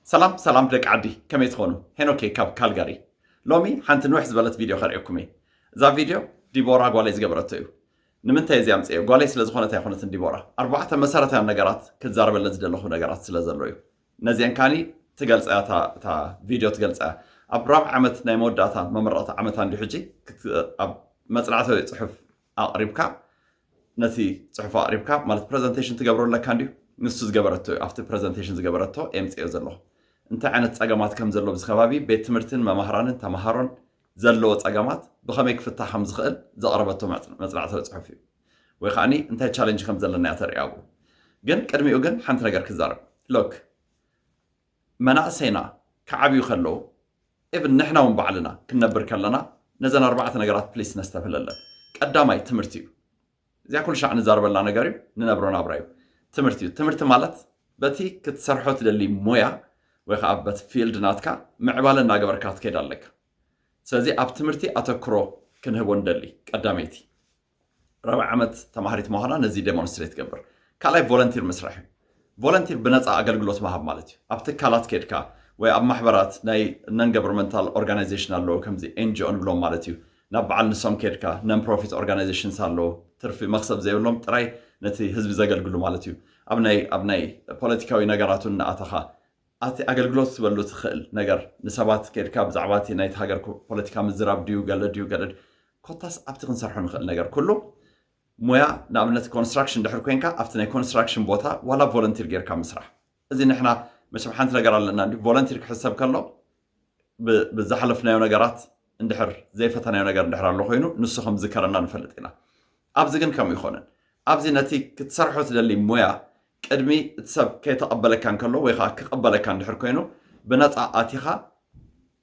سلام دك عدي كم يتخونوا هنوكي كالغاري لومي حنت نوح زبلت فيديو خريكمي ذا فيديو ديبورا غواليز قبرتو نمنتا يزي امصيو غوالي سلازخونه تايخونت ديبورا اربعه مسارات نغارات كزارب لز دلخو نغارات سلازلويو نزيان كاني تغلصا تا فيديو تغلصا ابرام عمت ناي موداتا ممرات عمت اندي حجي مصنعته صحف اقربكا نتي صحف اقربكا مالت برزنتيشن تغبرو لك اندي نسو زغبرتو افتر برزنتيشن زغبرتو امصيو زلو انت عينت صقامات كم زلو بزخبابي بيت تمرتن ممهرانن تمهارون زلو صقامات بخميك فتحهم زخل زقربتو مصنعته صحف ወይ ኻኒ እንታይ ቻሌንጅ ከም ዘለና ያተሪያው ግን ቅድሚኡ ግን ሓንቲ ነገር ክዛረብ ሎክ መናእሰይና ከዓብዩ ከለው ኢቭን ንሕና እውን ባዕልና ክንነብር ከለና ነዘን ኣርባዕተ ነገራት ፕሊስ ነስተፍለለን ቀዳማይ ትምህርቲ እዩ እዚያ ኩሉ ሻዕ ንዛረበላ ነገር እዩ ንነብሮ ናብራ እዩ ትምህርቲ ማለት በቲ ክትሰርሖ ትደሊ ሞያ ወይ ከዓ በት ፊልድ ናትካ ምዕባለ እናገበርካ ትከይድ ኣለካ ስለዚ ኣብ ትምህርቲ ኣተክሮ ክንህቦ እንደሊ ቀዳመይቲ ربع عمت تمهاريت مهنا نزي ديمونستريت قبر كالاي فولنتير مسرح فولنتير بنص اغلغلوت مهب مالتي ابتكالات كيدكا وي اب محبرات ناي نون غفرمنتال اورغانيزيشن لو كمزي ان جي اون بلو مالتي نبعل نسوم كيدكا نون بروفيت اورغانيزيشنز لو ترفي مقصد زي لهم تراي نتي حزب زغلغلو مالتي ابناي بوليتيكاوي نغراتون اتخا اتي اغلغلوت بلو تخيل نغر نسبات كيدكا بزعباتي نايت هاجر بوليتيكا مزراب ديو قال كوتاس ابتي نسرحو نخل نغر كله مويا نعملت كونستراكشن دحر كوينكا افتناي كونستراكشن بوتا ولا فولنتير غير كمسرح اذا نحنا مش حنت نغير لنا فولنتير كحسب كله بزحلفنايو نغرات اندحر زي فتنايو نغر اندحر الله خوينو نسخم ذكرنا نفلطينا ابز ግን كم يخونن ابز نتي كتسرحوت دلي مويا قدمي تسب كيتقبلك كان كله ويخا كقبلك كان دحر كوينو بنص اتيخا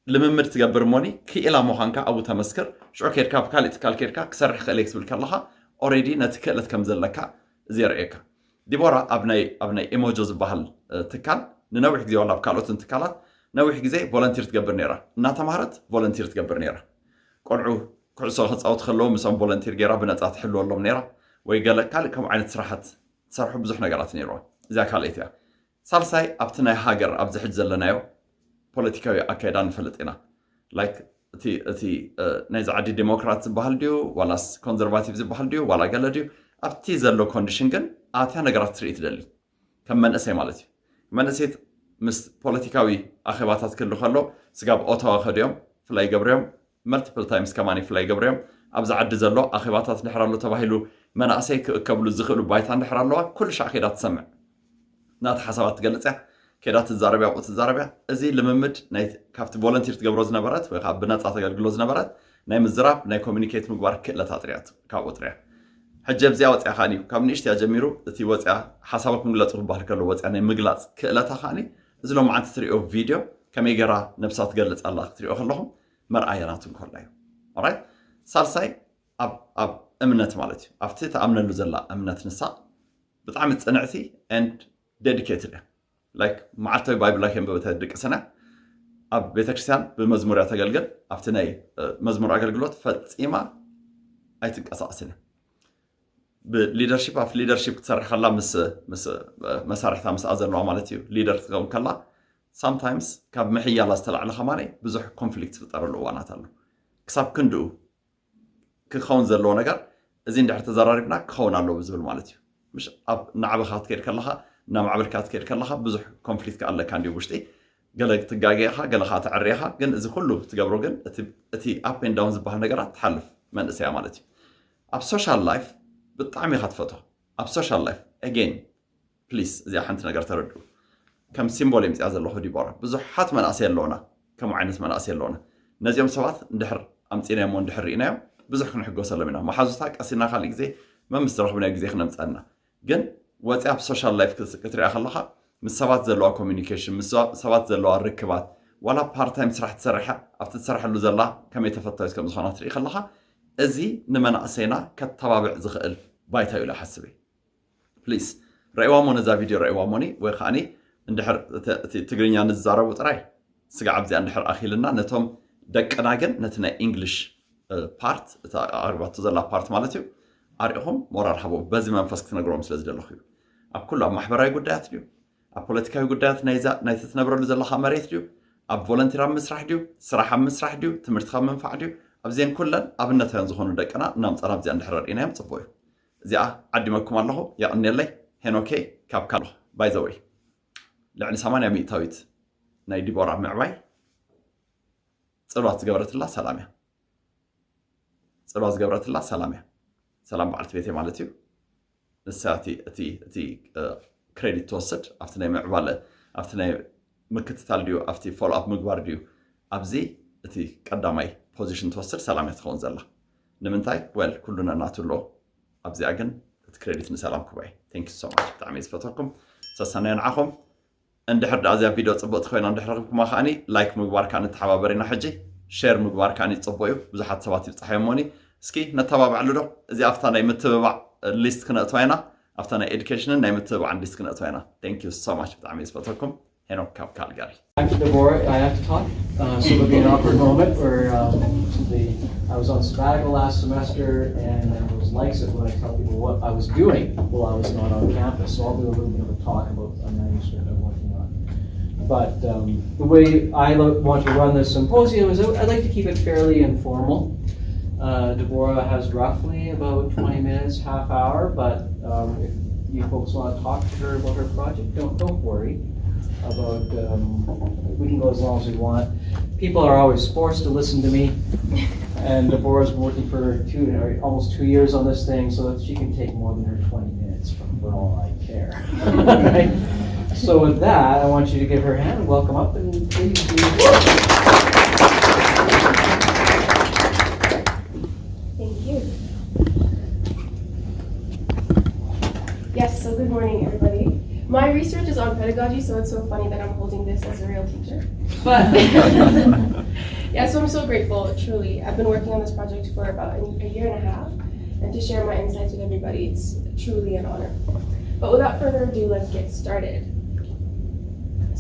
لممد تغبر موني كي الا موخانكا ابو تمسكر شو كيركا كالكيركا كسرح خليكس بالكلها already نتكلت كم زلكا زيرئك ديبورا ابناي ايموجوز بحال تكال ننوح غزي ولا بكالوت انتكالات نوح غزي فولنتير تقبر نيرا ناتمهرت فولنتير تقبر نيرا قلعو كعصو خصاوت خلو مسام فولنتير غيرا بنصا تحلو لهم نيرا وي قال كال كم عينت سراحت تصرحوا بزح نغرات نيرو اذا كاليتيا سالساي ابتناي هاجر ابز حج زلنايو بوليتيكاوي اكيدان فلطينا لايك تي نايز عادي ديموكراتس بحال ديو ولا كونزرفاتيفز بحال ديو ولا قال ديو ابتي زلو كونديشن كن اتيا نغرات تريت دلي كم منسي مالتي منسيت مس بوليتيكاوي اخباتات كله خلو سغاب اوتوا خديوم فلاي غبريوم مالتيبل تايمز كماني فلاي غبريوم ابز عد زلو اخباتات نحرالو تباهيلو مناسي كبلو زخلو بايتا نحرالو كل شي اخيدات تسمع نات حسابات تغلصه كيدات الزاربيا قوت الزاربيا ازي لممد ناي كافت فولنتير تغبرو زنبرات وي خا بنصا تغلغلو زنبرات ناي مزراب ناي كومونيكيت مغبار كلتا طريات كاوطريا حجب زي وصيا خاني كم نيشتي جميرو تي وصيا حسابك مغلصو بحال كلو وصيا ناي مغلاص كلتا خاني ازلو معانت تريو فيديو كميغرا نفسات تغلص الله تريو خلهم مرآيناتن كلايو alright سالساي اب امنت مالتي افتي تامنلو زلا امنت نسا بطعم صنعتي and dedicated like معتوي بايبل لايك بتهدق سنه اب بيتكريستيان بمزمور يتغلغل افتناي مزمور اغلغلوت فصيما ايتقاساسنه بليدرشيب اف ليدرشيب تصرح خلا مس مسارحتا مس ازلوا مالتي ليدر تقوم كلا sometimes كاب محيا لا استلع لخماني بزح كونفليكت فطرلو وانات الله كساب كندو كخون زلو ነገር እዚ እንድሕር ተዘራሪብና ክኸውን ኣለዎ ብዝብል ማለት እዩ مش اب نعبخات كير كلها نمعبركات كير كلها بزح كونفليكت قال كان دي وشتي قال تغاغيها قال خا تعريها كن اذا كله تقبرو كن اتي اب اند داونز بها نغرات تحلف منسيا مالتي اب سوشيال لايف بطعمي خطفته اب سوشيال لايف اجين بليز زي حنت نغر تردو كم سيمبول يمز ازلو ديبورا بزحات مناسي لونا كم عينت مناسي لونا نزيم سبات ندحر امصينا يمون دحرينا بزح كنحغو سلمنا ما حازوتا قسينا خالي غزي ما مسترخ بنا غزي خنمصنا ግን واتساب سوشيال لايف كتري اخلها مسابات زلوا كوميونيكيشن مسابات زلوا ركبات ولا بارت تايم سرح تسرحها افت تسرحلو زلا كم يتفتايس كم زخانات ري خلها ازي نمناسينا كتبابع زخل بايتا يلا حسبي بليز رايوامون ذا فيديو رايواموني وي خاني اندحر تغرينيا نزاربو طراي سغا عبزي اندحر اخيلنا نتوم دقنا كن نتنا انجلش بارت اربعه زلا بارت مالتيو اريهم مورار حبو بزي منفس كتنغروم سلاز دلخيو اب كله محبراي غدات ديو ኣብ ፖለቲካዊ ጉዳያት ናይቲ ትነብረሉ ዘለኻ መሬት ድዩ ኣብ ቮለንቲር ኣብ ምስራሕ ድዩ ስራሕ ኣብ ምስራሕ ድዩ ትምህርትካ ምንፋዕ ድዩ ኣብዚአን ኩለን ኣብነታውያን ዝኾኑ ደቅና እናምፀና ኣብዚኣ እንድሕር ርኢናዮም ፅቡቅ እዩ እዚኣ ዓዲመኩም ኣለኹ የቕኒየለይ ሄኖኬ ካብ ካልኹ ባይ ዘ ወይ ልዕሊ 80 ሚእታዊት ናይ ዲቦራ ምዕባይ ፅልዋ ዝገበረትላ ሰላም እያ ፅልዋ ዝገበረትላ ሰላም እያ ሰላም በዓልቲ ቤተይ ማለት እዩ ንሳ እቲ ክሬዲት ትወስድ ኣብቲ ናይ ምዕባለ ኣብቲ ናይ ምክትታል ድዩ ኣብቲ ፎሎ ኣፕ ምግባር ድዩ ኣብዚ እቲ ቀዳማይ ፖዚሽን ትወስድ ሰላም እያ ትኸውን ዘላ ንምንታይ ወል ኩሉ ነናትሎ ኣብዚኣ ግን እቲ ክሬዲት ንሰላም ኩባይ ቴንክ ዩ ሶ ማች ብጣዕሚ ዝፈተኩም ሰሰናይ ንዓኹም እንድሕር ዳ እዚኣ ቪድዮ ፅቡቕቲ ኮይና እንድሕር ረኺብኩማ ከዓኒ ላይክ ምግባር ከዓ ንተሓባበሪና ሕጂ ሼር ምግባር ከዓ ፅቡቅ እዩ ብዙሓት ሰባት ይብፅሓዮሞኒ እስኪ ነተባብዕሉ ዶ እዚ ኣብታ ናይ ምትብባዕ ሊስት ክነእትዋ ኢና ኣብታ ናይ ኤዱኬሽንን ናይ ምትብባዕን ሊስት ክነእትዋ ኢና ቴንክ ዩ ሶ ማች ብጣዕሚ ዝፈተኩም ሄኖክ ካብ ካልጋሪ I have to talk. So there'll be an awkward moment where I was on sabbatical last semester, and everyone likes it when I tell people what I was doing while I was not on campus. So I'll do a little bit of a talk about a manuscript I'm working on. But the way I want to run this symposium is I'd like to keep it fairly informal. Deborah has roughly about 20 minutes, half hour, but if you folks want to talk to her about her project, don't worry. About we can go as long as we want. People are always forced to listen to me, and Deborah's been working for almost 2 years on this thing, so that she can take more than her 20 minutes for all I care. Right? So with that, I want you to give her a hand and welcome up, and please do. Thank you. Yes, so good morning, everybody. My research is on pedagogy, so it's so funny that I'm holding this as a real teacher. But yeah, so I'm so grateful, truly. I've been working on this project for about a year and a half, and to share my insights with everybody, it's truly an honor. But without further ado, let's get started.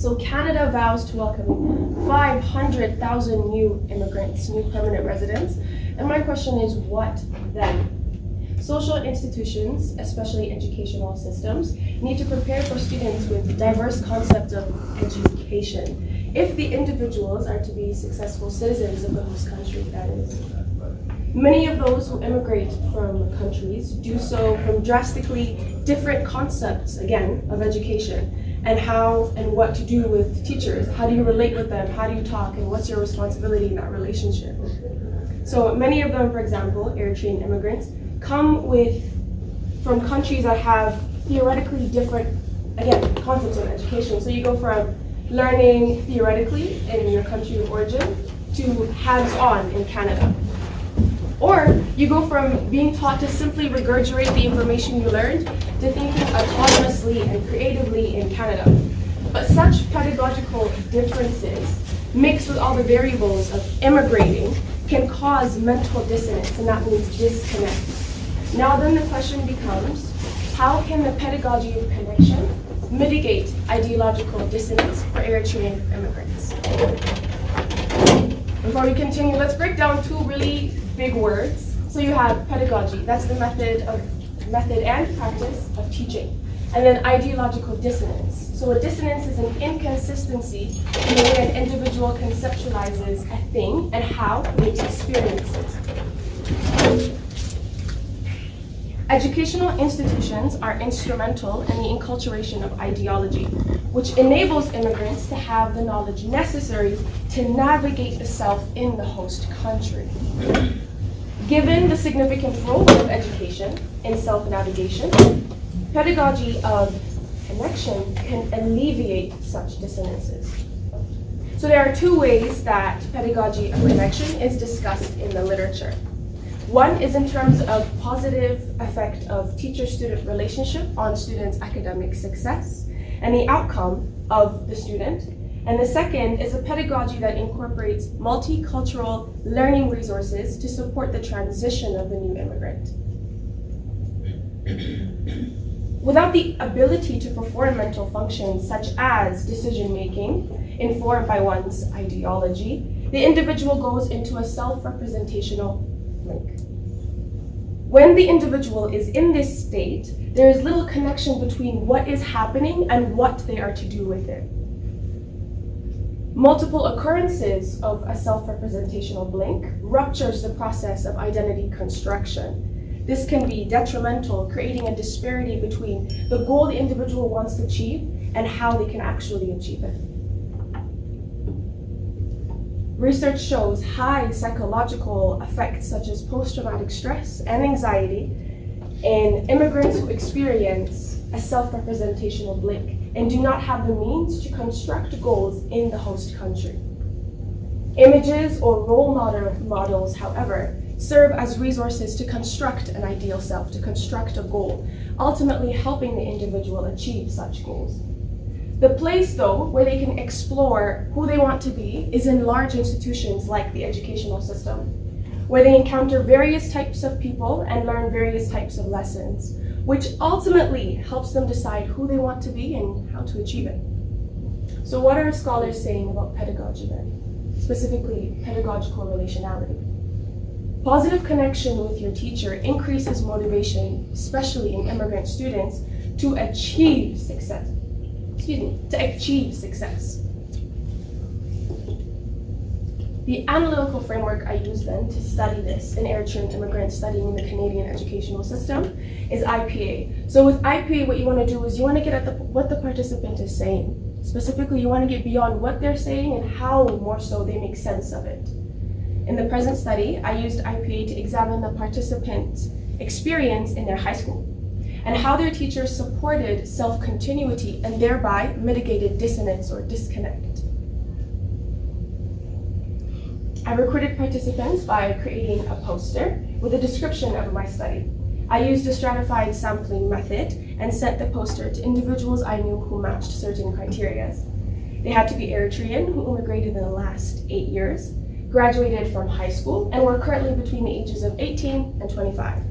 So Canada vows to welcome 500,000 new immigrants, new permanent residents. And my question is, what then? Social institutions, especially educational systems, need to prepare for students with diverse concepts of education. If the individuals are to be successful citizens of the host country, that is. Many of those who immigrate from countries do so from drastically different concepts, again, of education, and how and what to do with teachers. How do you relate with them? How do you talk? And what's your responsibility in that relationship? So many of them, for example, Eritrean immigrants, come from countries that have theoretically different, again, concepts of education. So you go from learning theoretically in your country of origin to hands-on in Canada. Or you go from being taught to simply regurgitate the information you learned to thinking autonomously and creatively in Canada. But such pedagogical differences, mixed with all the variables of immigrating, can cause mental dissonance, and that means disconnect. Now then the question becomes, how can the pedagogy of connection mitigate ideological dissonance for Eritrean immigrants? Before we continue, let's break down two really big words. So you have pedagogy, that's the method and practice of teaching. And then ideological dissonance. So a dissonance is an inconsistency in the way an individual conceptualizes a thing and how it experiences it. Educational institutions are instrumental in the enculturation of ideology, which enables immigrants to have the knowledge necessary to navigate the self in the host country. Given the significant role of education in self-navigation, pedagogy of connection can alleviate such dissonances. So there are two ways that pedagogy of connection is discussed in the literature. One is in terms of positive effect of teacher-student relationship on students' academic success and the outcome of the student. And the second is a pedagogy that incorporates multicultural learning resources to support the transition of the new immigrant. Without the ability to perform mental functions such as decision-making informed by one's ideology, the individual goes into a self-representational link. When the individual is in this state, there is little connection between what is happening and what they are to do with it. Multiple occurrences of a self-representational blink ruptures the process of identity construction. This can be detrimental, creating a disparity between the goal the individual wants to achieve and how they can actually achieve it. Research shows high psychological effects such as post-traumatic stress and anxiety in immigrants who experience a self-representational blink and do not have the means to construct goals in the host country. Images or role models, however, serve as resources to construct an ideal self, to construct a goal, ultimately helping the individual achieve such goals. The place, though, where they can explore who they want to be is in large institutions like the educational system, where they encounter various types of people and learn various types of lessons, which ultimately helps them decide who they want to be and how to achieve it. So what are scholars saying about pedagogy then, specifically pedagogical relationality? Positive connection with your teacher increases motivation, especially in immigrant students, to achieve success. The analytical framework I use then to study this in Eritrean immigrants studying the Canadian educational system is IPA. So with IPA, what you want to do is you want to get at what the participant is saying. Specifically, you want to get beyond what they're saying and how more so they make sense of it. In the present study, I used IPA to examine the participants' experience in their high school and how their teachers supported self-continuity and thereby mitigated dissonance or disconnect. I recruited participants by creating a poster with a description of my study. I used a stratified sampling method and sent the poster to individuals I knew who matched certain criteria. They had to be Eritrean, who immigrated in the last 8 years, graduated from high school, and were currently between the ages of 18 and 25.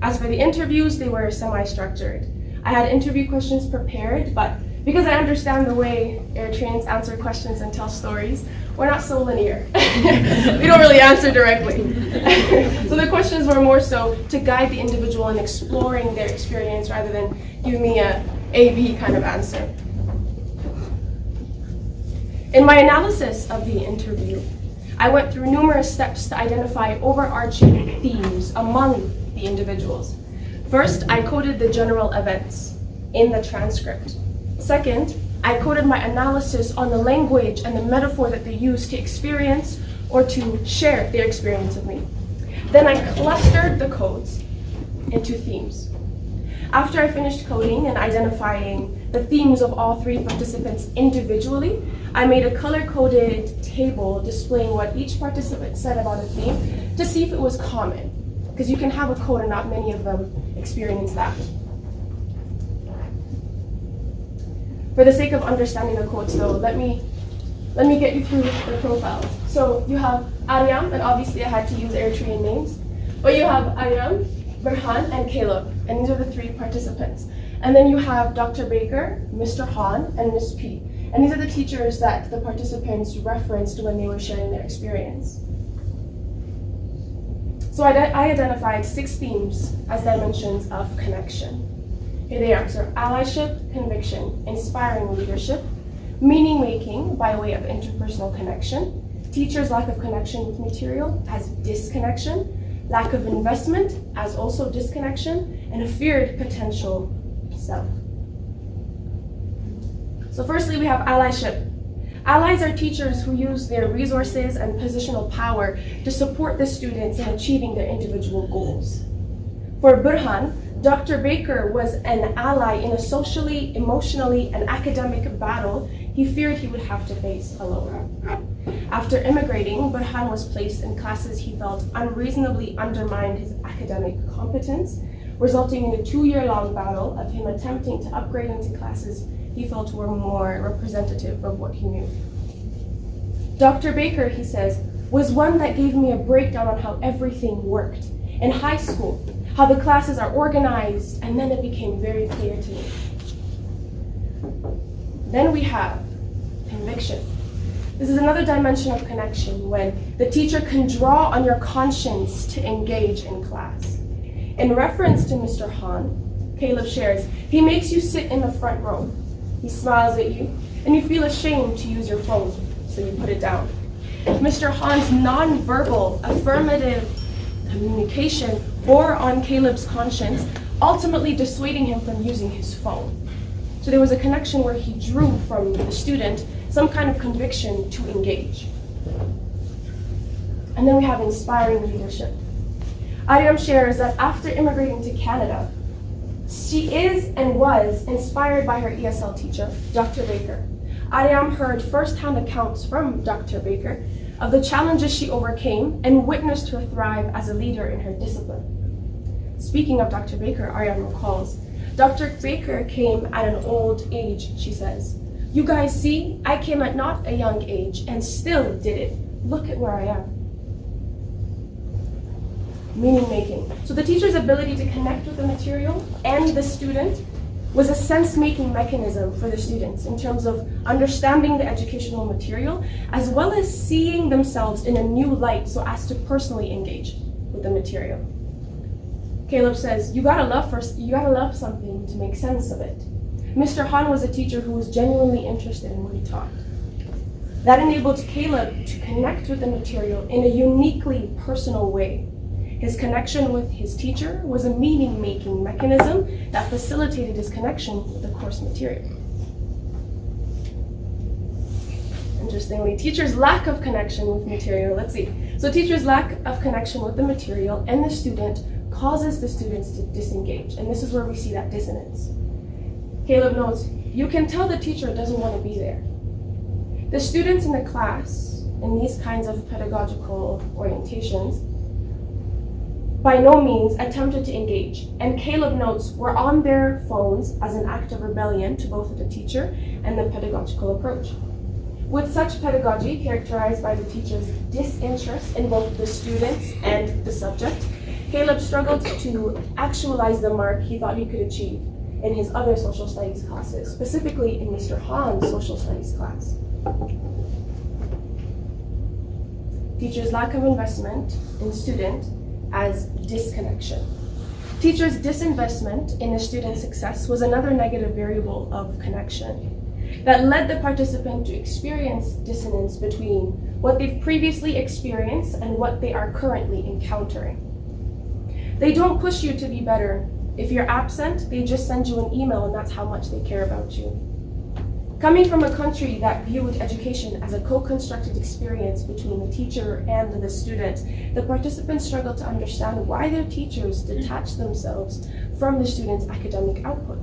As for the interviews, they were semi-structured. I had interview questions prepared, but because I understand the way Eritreans answer questions and tell stories, we're not so linear. We don't really answer directly. So the questions were more so to guide the individual in exploring their experience rather than give me a A-B kind of answer. In my analysis of the interview, I went through numerous steps to identify overarching themes among the individuals. First, I coded the general events in the transcript. Second, I coded my analysis on the language and the metaphor that they use to experience or to share their experience with me. Then I clustered the codes into themes. After I finished coding and identifying the themes of all 3 participants individually, I made a color-coded table displaying what each participant said about a theme to see if it was common, because you can have a code and not many of them experience that. For the sake of understanding the codes though, let me get you through the profiles. So you have Aryam, and obviously I had to use Eritrean names, but you have Aryam, Burhan, and Caleb, and these are the 3 participants. And then you have Dr. Baker, Mr. Han, and Ms. P. And these are the teachers that the participants referenced when they were sharing their experience. So I identified 6 themes as dimensions of connection. Here they are. So allyship, conviction, inspiring leadership, meaning making by way of interpersonal connection, teachers' lack of connection with material as disconnection, lack of investment as also disconnection, and a feared potential self. So firstly, we have allyship. Allies are teachers who use their resources and positional power to support the students in achieving their individual goals. For Burhan, Dr. Baker was an ally in a socially, emotionally, and academic battle he feared he would have to face alone. After immigrating, Burhan was placed in classes he felt unreasonably undermined his academic competence, resulting in a 2-year-long battle of him attempting to upgrade into classes he felt were more representative of what he knew. Dr. Baker, he says, was one that gave me a breakdown on how everything worked. In high school, how the classes are organized, and then it became very clear to me. Then we have conviction. This is another dimension of connection when the teacher can draw on your conscience to engage in class. In reference to Mr. Han, Caleb shares, he makes you sit in the front row. He smiles at you, and you feel ashamed to use your phone, so you put it down. Mr. Han's non-verbal, affirmative communication bore on Caleb's conscience, ultimately dissuading him from using his phone. So there was a connection where he drew from the student some kind of conviction to engage. And then we have inspiring leadership. Ariam shares that after immigrating to Canada, she is and was inspired by her ESL teacher, Dr. Baker. Ariam heard first-hand accounts from Dr. Baker of the challenges she overcame and witnessed her thrive as a leader in her discipline. Speaking of Dr. Baker, Ariam recalls, Dr. Baker came at an old age, she says. You guys see, I came at not a young age and still did it. Look at where I am. Meaning making. So the teacher's ability to connect with the material and the student was a sense-making mechanism for the students in terms of understanding the educational material, as well as seeing themselves in a new light so as to personally engage with the material. Caleb says, you gotta love something to make sense of it. Mr. Han was a teacher who was genuinely interested in what he taught. That enabled Caleb to connect with the material in a uniquely personal way. His connection with his teacher was a meaning-making mechanism that facilitated his connection with the course material. Interestingly, teachers' lack of connection with material, So teachers' lack of connection with the material and the student causes the students to disengage. And this is where we see that dissonance. Caleb notes, you can tell the teacher doesn't want to be there. The students in the class, in these kinds of pedagogical orientations, by no means attempted to engage. And Caleb notes were on their phones as an act of rebellion to both the teacher and the pedagogical approach. With such pedagogy characterized by the teacher's disinterest in both the students and the subject, Caleb struggled to actualize the mark he thought he could achieve in his other social studies classes, specifically in Mr. Han's social studies class. Teachers' lack of investment in student as disconnection. Teachers' disinvestment in the student's success was another negative variable of connection that led the participant to experience dissonance between what they've previously experienced and what they are currently encountering. They don't push you to be better. If you're absent, they just send you an email and that's how much they care about you. Coming from a country that viewed education as a co-constructed experience between the teacher and the student, the participants struggled to understand why their teachers detached themselves from the student's academic output.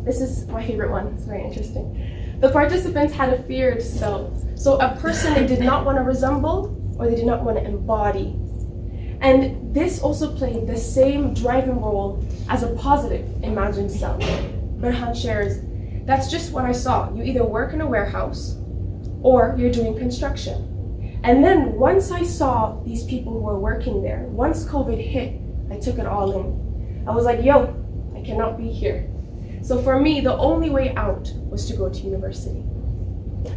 This is my favorite one, it's very interesting. The participants had a feared self, so a person they did not want to resemble or they did not want to embody. And this also played the same driving role as a positive imagined self. Burhan shares, that's just what I saw. You either work in a warehouse or you're doing construction. And then once I saw these people who were working there, once COVID hit, I took it all in. I was like, yo, I cannot be here. So for me, the only way out was to go to university.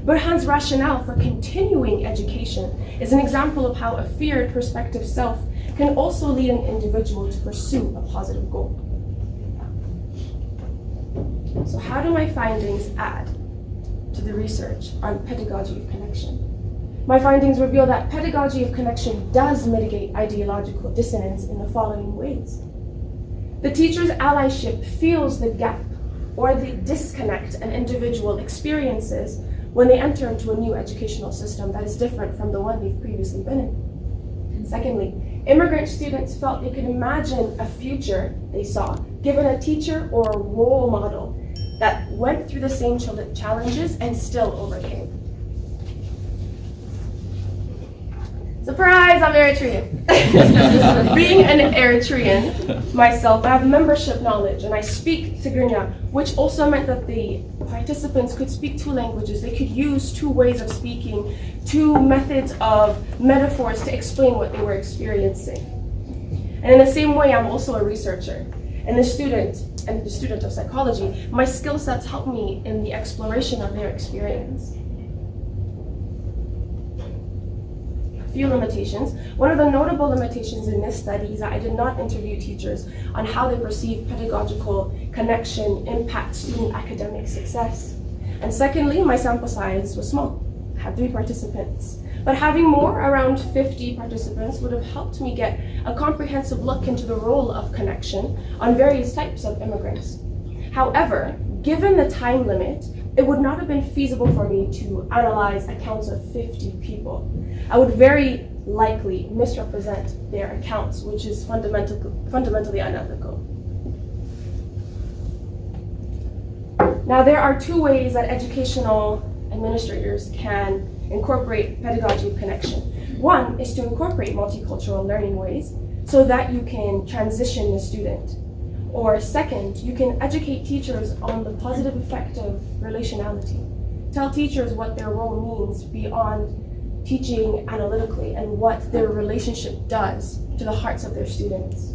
Burhan's rationale for continuing education is an example of how a feared prospective self can also lead an individual to pursue a positive goal. So how do my findings add to the research on pedagogy of connection? My findings reveal that pedagogy of connection does mitigate ideological dissonance in the following ways. The teacher's allyship fills the gap or the disconnect an individual experiences when they enter into a new educational system that is different from the one they've previously been in. Secondly, immigrant students felt they could imagine a future they saw, given a teacher or a role model that went through the same challenges and still overcame. Surprise, I'm Eritrean. Being an Eritrean myself, I have membership knowledge and I speak Tigrinya, which also meant that the participants could speak two languages. They could use two ways of speaking, two methods of metaphors to explain what they were experiencing. And in the same way, I'm also a researcher and the student of psychology. My skill sets help me in the exploration of their experience. few limitations. One of the notable limitations in this study is that I did not interview teachers on how they perceive pedagogical connection impact student academic success. And secondly, my sample size was small. I had 3 participants. But having more, around 50 participants, would have helped me get a comprehensive look into the role of connection on various types of immigrants. However, given the time limit, it would not have been feasible for me to analyze accounts of 50 people. I would very likely misrepresent their accounts, which is fundamentally unethical. Now, there are 2 ways that educational administrators can incorporate pedagogy of connection. One is to incorporate multicultural learning ways so that you can transition the student. Or second, you can educate teachers on the positive effect of relationality. Tell teachers what their role means beyond teaching analytically and what their relationship does to the hearts of their students.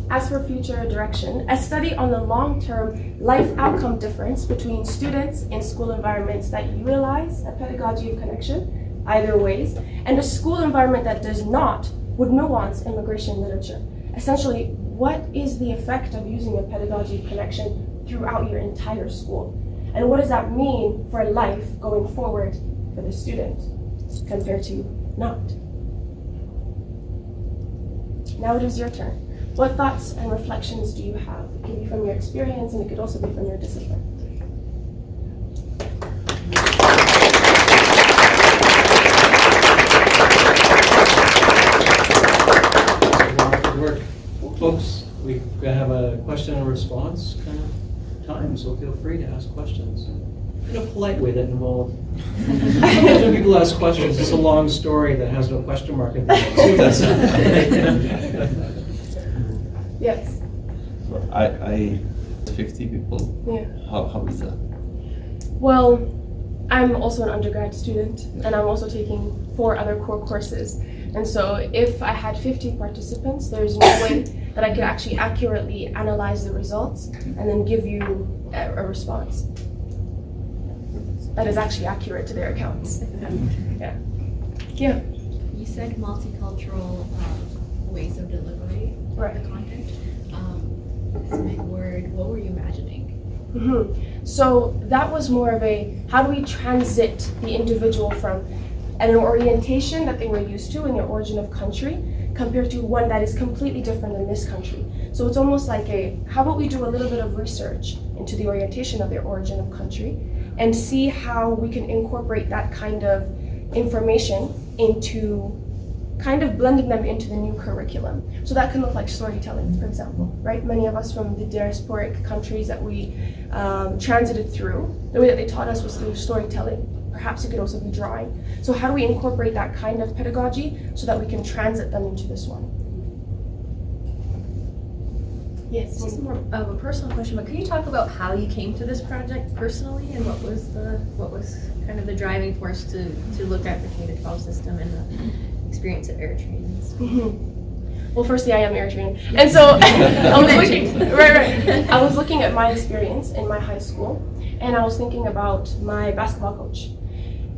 As for future direction, a study on the long-term life outcome difference between students in school environments that utilize a pedagogy of connection, either ways, and a school environment that does not, would nuance immigration literature. Essentially, what is the effect of using a pedagogy of connection throughout your entire school? And what does that mean for life going forward for the student compared to not? Now it is your turn. What thoughts and reflections do you have? It can be from your experience and it could also be from your discipline. Work. Folks, we have a question and response kind of time, so feel free to ask questions in a polite way that involves. When people ask questions, it's a long story that has no question mark at the end. Yes. I 50 people. Yeah. How is that? Well, I'm also an undergrad student and I'm also taking 4 other core courses. And so if I had 50 participants, there's no way that I could actually accurately analyze the results and then give you a response that is actually accurate to their accounts. Yeah. Yeah. You said multicultural ways of delivery of Right. the content. It's a big word. What were you imagining? Mm-hmm. So that was more of a, how do we transit the individual from an orientation that they were used to in their origin of country compared to one that is completely different in this country. So it's almost like a, how about we do a little bit of research into the orientation of their origin of country and see how we can incorporate that kind of information into kind of blending them into the new curriculum. So that can look like storytelling, for example, right? Many of us from the diasporic countries that we transited through, the way that they taught us was through storytelling. Perhaps it could also be drawing. So how do we incorporate that kind of pedagogy so that we can transit them into this one? Yes. This is more of a personal question, but could you talk about how you came to this project personally and what was kind of the driving force to look at the K-12 system and the experience at Eritreans? Mm-hmm. Well, firstly, I am Eritrean, and so I was looking. Right. I was looking at my experience in my high school, and I was thinking about my basketball coach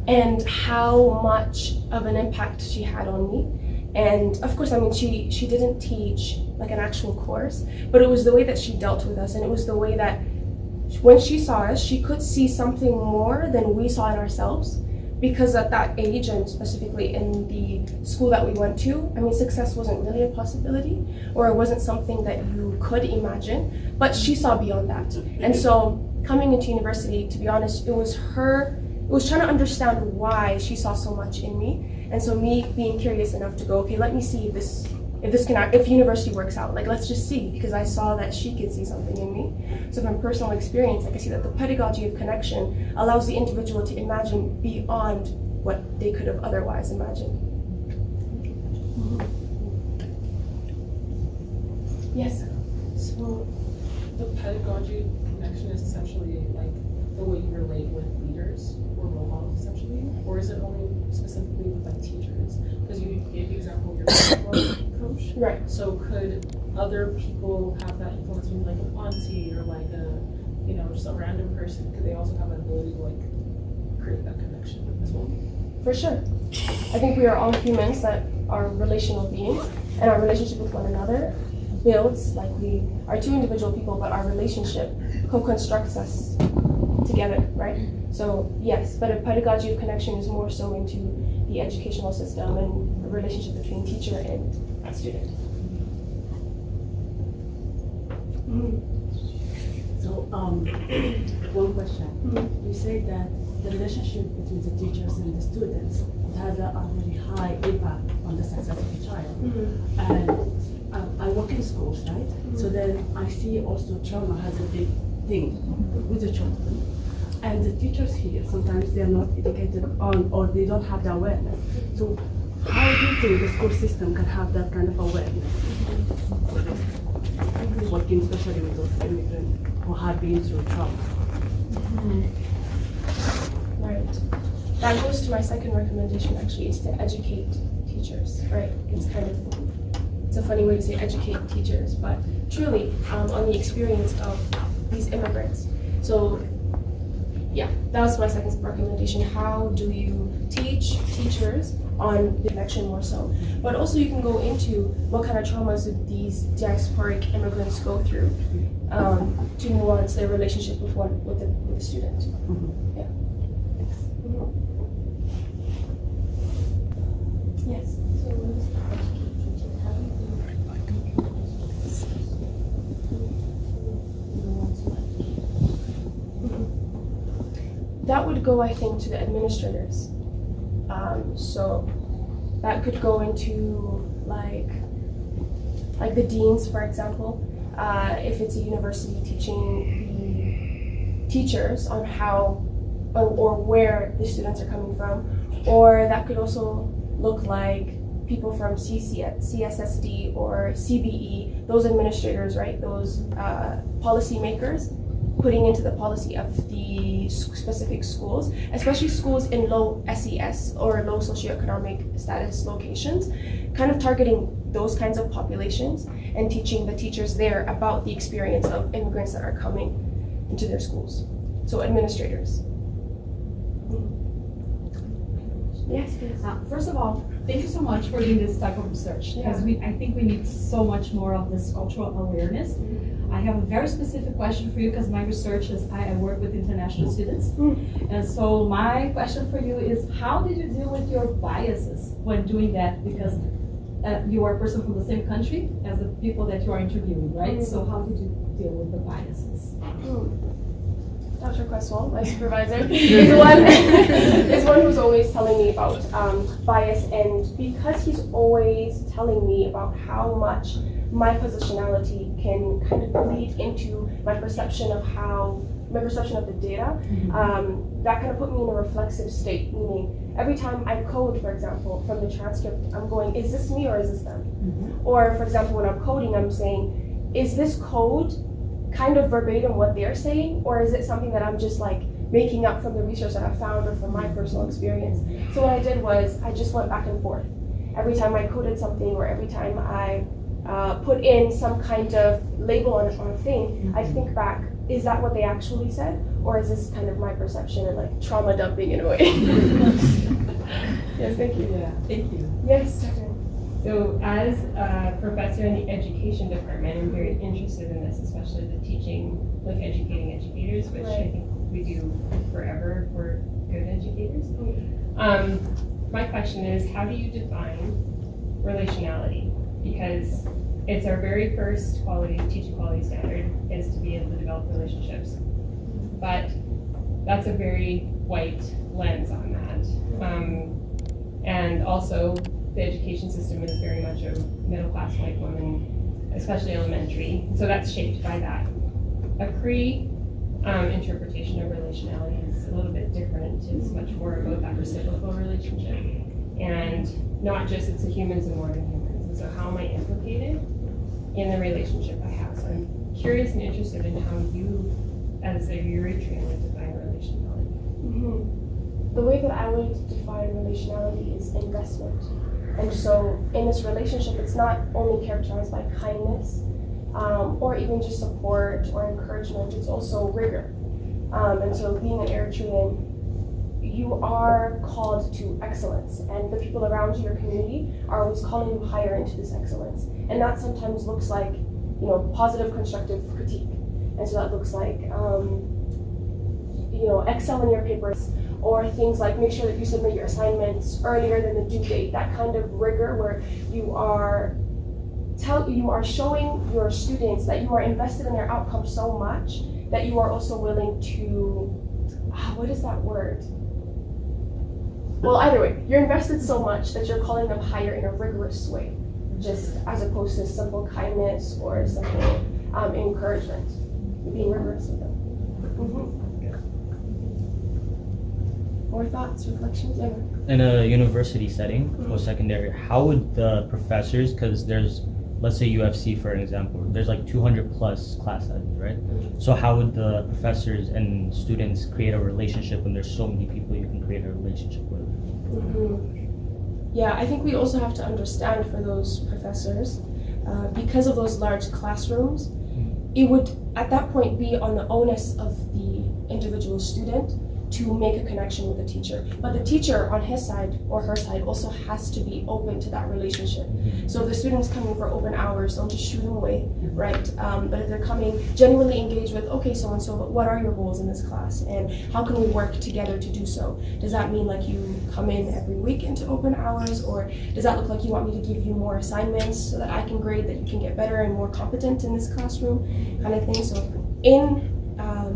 and how much of an impact she had on me. And of course, I mean, she didn't teach like an actual course, but it was the way that she dealt with us, and it was the way that when she saw us, she could see something more than we saw in ourselves. Because at that age, and specifically in the school that we went to, I mean, success wasn't really a possibility, or it wasn't something that you could imagine, but she saw beyond that. And so coming into university, to be honest, it was trying to understand why she saw so much in me. And so me being curious enough to go, okay, let me see if university works out, like let's just see, because I saw that she could see something in me. So from personal experience, I can see that the pedagogy of connection allows the individual to imagine beyond what they could have otherwise imagined. Yes? So the pedagogy of connection is essentially like the way you relate with leaders or role models essentially, or is it only specifically with like teachers? Because you gave the example of your basketball coach. Right. So could other people have that influence, maybe like an auntie or like a, just a random person? Could they also have that ability to like create that connection as well? For sure. I think we are all humans that are relational beings, and our relationship with one another builds, like we are two individual people, but our relationship co-constructs us together, right? So yes, but a pedagogy of connection is more so into the educational system and the relationship between teacher and student. So, one question. You say that the relationship between the teachers and the students has a very high impact on the success of the child. And I work in schools, right? So then I see also trauma has a big thing with the children. And the teachers here, sometimes they are not educated on, or they don't have the awareness. So how do you think the school system can have that kind of awareness? Working especially with those immigrants who have been through trauma. Right. That goes to my second recommendation actually, is to educate teachers, right? It's a funny way to say educate teachers, but truly on the experience of these immigrants. So yeah, that was my second recommendation. How do you teach teachers on the connection more so? But also you can go into what kind of traumas do these diasporic immigrants go through to nuance their relationship with the student. Yeah. Yes. So what is educate teachers? How do you That would go, I think, to the administrators. So that could go into like the deans, for example, if it's a university teaching the teachers on how or where the students are coming from, or that could also look like people from CSSD or CBE, those administrators, right? Those policy makers putting into the policy of the specific schools, especially schools in low SES or low socioeconomic status locations, kind of targeting those kinds of populations and teaching the teachers there about the experience of immigrants that are coming into their schools. So administrators. Yes, please. First of all, thank you so much for doing this type of research, because I think we need so much more of this cultural awareness. I have a very specific question for you, because my research is I work with international students. And so my question for you is, how did you deal with your biases when doing that? Because you are a person from the same country as the people that you are interviewing, right? So how did you deal with the biases? Dr. Cresswell, my supervisor, is one who's always telling me about bias, and because he's always telling me about how much my positionality can kind of bleed into my perception of the data, that kind of put me in a reflexive state, meaning every time I code, for example, from the transcript, I'm going, is this me or is this them? Or for example, when I'm coding, I'm saying, is this code kind of verbatim what they're saying, or is it something that I'm just like making up from the research that I found or from my personal experience? So what I did was I just went back and forth. Every time I coded something, or every time I put in some kind of label on a thing, I think back, is that what they actually said? Or is this kind of my perception and like trauma dumping in a way? Yes, thank you. Yeah, thank you. Yes, definitely. So as a professor in the education department, I'm very interested in this, especially the teaching, like educating educators, which I think we do forever if we're good educators. My question is, how do you define relationality? Because it's our very first teaching quality standard is to be able to develop relationships. But that's a very white lens on that. And also, the education system is very much a middle-class white woman, especially elementary. So that's shaped by that. A Cree interpretation of relationality is a little bit different. It's much more about that reciprocal relationship. And not just it's the humans and more than humans. And so how am I implicated in the relationship I have? So I'm curious and interested in how you, as a Eritrean, would define relationality. The way that I would define relationality is investment. And so in this relationship, it's not only characterized by kindness or even just support or encouragement, it's also rigor. And so being an Eritrean, you are called to excellence, and the people around you, your community, are always calling you higher into this excellence. And that sometimes looks like, positive constructive critique. And so that looks like, excel in your papers, or things like make sure that you submit your assignments earlier than the due date. That kind of rigor where you are showing your students that you are invested in their outcome so much that you are also willing to, what is that word? Well, either way, you're invested so much that you're calling them higher in a rigorous way, just as opposed to simple kindness or simple encouragement. Being rigorous with them. More thoughts, reflections? Yeah. In a university setting, post-secondary, how would the professors, because there's, let's say UFC for an example, there's like 200 plus class sizes, right? So how would the professors and students create a relationship when there's so many people you can create a relationship with? Yeah, I think we also have to understand for those professors, because of those large classrooms, it would at that point be on the onus of the individual student to make a connection with the teacher. But the teacher on his side or her side also has to be open to that relationship. So if the student's coming for open hours, don't just shoot them away, right? But if they're coming, genuinely engage with, okay, so-and-so, but what are your goals in this class? And how can we work together to do so? Does that mean like you come in every week into open hours? Or does that look like you want me to give you more assignments so that I can grade that you can get better and more competent in this classroom kind of thing? So in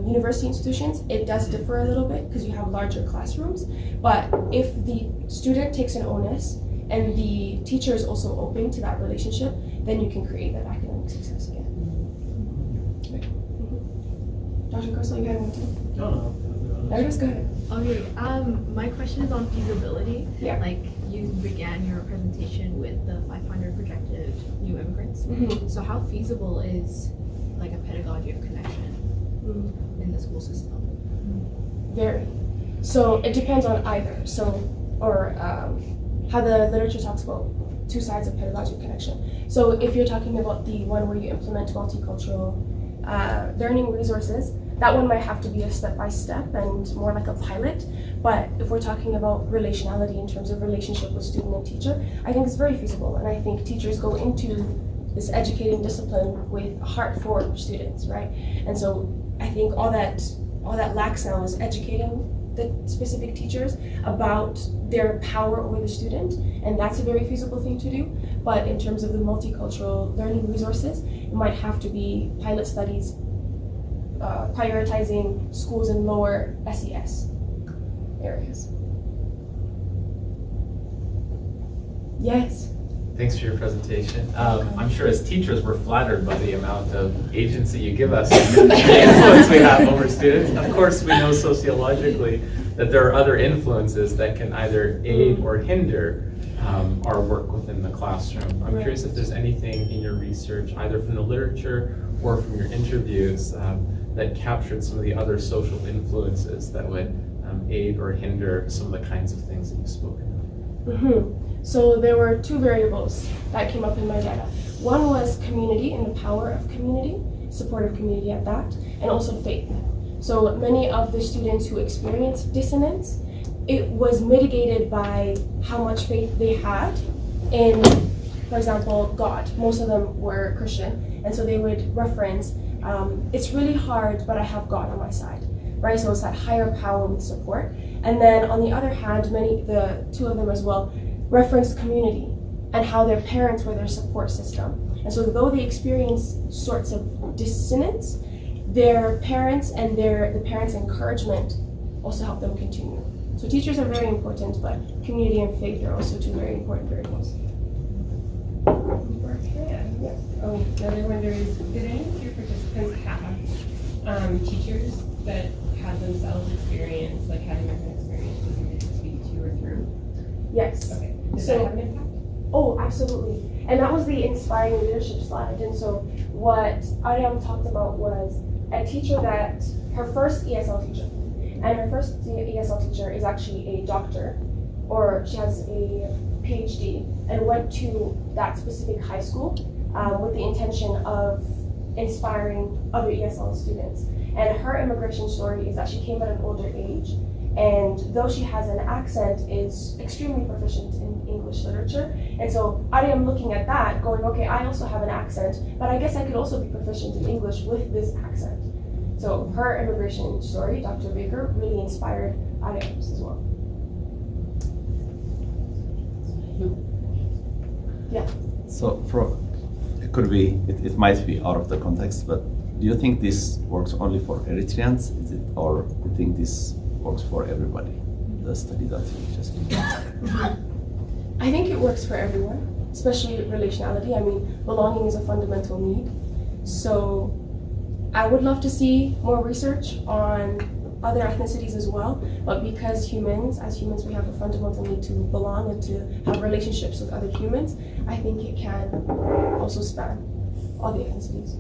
university institutions, it does differ a little bit because you have larger classrooms, but if the student takes an onus and the teacher is also open to that relationship, then you can create that academic success again. Dr. Crystal, you had one too? No. Just go ahead. Okay, my question is on feasibility. Yeah. Like, you began your presentation with the 500 projected new immigrants. So how feasible is like a pedagogy of connection in the school system? Very. So it depends on either. How the literature talks about two sides of pedagogy of connection. So if you're talking about the one where you implement multicultural learning resources, that one might have to be a step-by-step and more like a pilot. But if we're talking about relationality in terms of relationship with student and teacher, I think it's very feasible. And I think teachers go into this educating discipline with a heart for students, right? And so I think all that lacks now is educating the specific teachers about their power over the student, and that's a very feasible thing to do. But in terms of the multicultural learning resources, it might have to be pilot studies, prioritizing schools in lower SES areas. Yes. Thanks for your presentation. I'm sure as teachers we're flattered by the amount of agency you give us and the influence we have over students. Of course, we know sociologically that there are other influences that can either aid or hinder our work within the classroom. I'm curious if there's anything in your research, either from the literature or from your interviews, that captured some of the other social influences that would aid or hinder some of the kinds of things that you've spoken of. So there were two variables that came up in my data. One was community and the power of community, supportive community at that, and also faith. So many of the students who experienced dissonance, it was mitigated by how much faith they had in, for example, God. Most of them were Christian, and so they would reference, it's really hard, but I have God on my side, right? So it's that higher power with support. And then on the other hand, the two of them as well, referenced community and how their parents were their support system. And so though they experienced sorts of dissonance, their parents and the parents' encouragement also helped them continue. So teachers are very important, but community and faith are also two very important variables. Yeah. Oh, another one, did any of your participants have teachers that had themselves experienced, like had immigrant experiences and they could speak to or through? Yes. Okay. Does So- that have an impact? Oh, absolutely. And that was the inspiring leadership slide. And so what Ariam talked about was a teacher that, her first ESL teacher, and her first ESL teacher is actually a doctor, or she has a PhD, and went to that specific high school with the intention of inspiring other ESL students. And her immigration story is that she came at an older age, and though she has an accent, is extremely proficient in English literature. And so I am looking at that, going, okay, I also have an accent, but I guess I could also be proficient in English with this accent. So her immigration story, Dr. Baker, really inspired others as well. Yeah. So it might be out of the context, but do you think this works only for Eritreans? Or do you think this works for everybody? The study that you just did. I think it works for everyone, especially relationality. I mean, belonging is a fundamental need. So I would love to see more research on other ethnicities as well, but because as humans, we have a fundamental need to belong and to have relationships with other humans, I think it can also span all the ethnicities.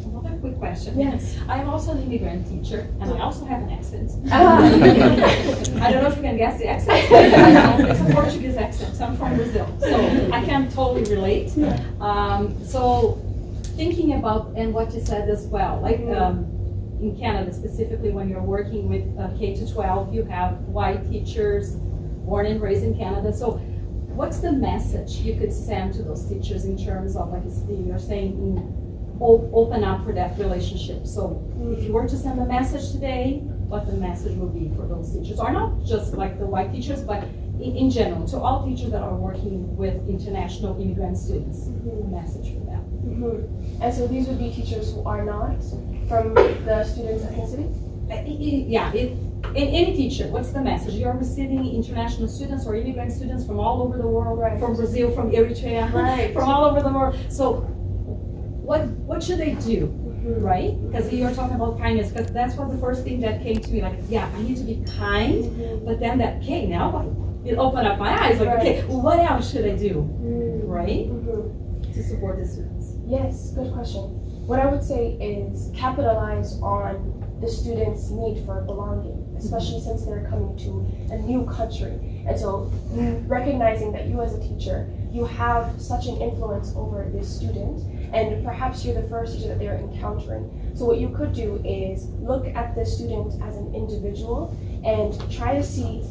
Another quick question. Yes. I am also an immigrant teacher, and I also have an accent. I don't know if you can guess the accent. It's a Portuguese accent. I'm from Brazil, so I can totally relate. So thinking about, and what you said as well, like in Canada specifically, when you're working with K-12, you have white teachers born and raised in Canada. So what's the message you could send to those teachers in terms of, like you're saying, open up for that relationship? So if you were to send a message today, what the message would be for those teachers, or not just like the white teachers, but in general, to all teachers that are working with international immigrant students, a message for them. And so these would be teachers who are not from the students' ethnicity? Any teacher, what's the message? You're receiving international students or immigrant students from all over the world, Right. from Brazil, from Eritrea, Right. from all over the world. So what should they do, right? Because you're talking about kindness, because that was the first thing that came to me, like, yeah, I need to be kind, but then that, okay, now it opened up my eyes, like, okay, what else should I do, right? To support the students. Yes, good question. What I would say is capitalize on the students' need for belonging, especially since they're coming to a new country. And so recognizing that you as a teacher, you have such an influence over this student, and perhaps you're the first teacher that they're encountering. So what you could do is look at the student as an individual and try to see,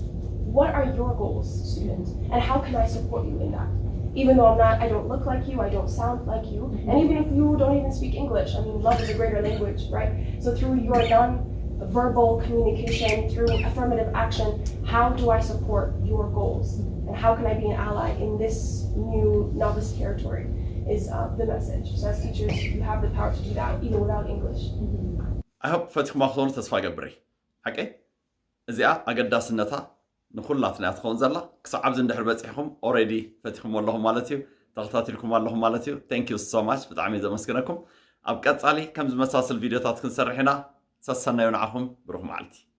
what are your goals, student, and how can I support you in that? Even though I don't look like you, I don't sound like you, and even if you don't even speak English, I mean, love is a greater language, right? So through your non-verbal communication, through affirmative action, how do I support your goals? And how can I be an ally in this new novice territory is the message. So as teachers, you have the power to do that, even without English. I hope فتكم أخذون تسفى قبري حكي إذا أقدر سنتها نخلاتنا تكون زلا كسعب زند حربت إحهم already فتكم والله مالتيو تغطات لكم والله مالتيو thank you so much بتعمي إذا مسكنكم أبقى علي كم مسلسل الفيديو تاتكن سرحنا سسنا ينعهم بروح معلتي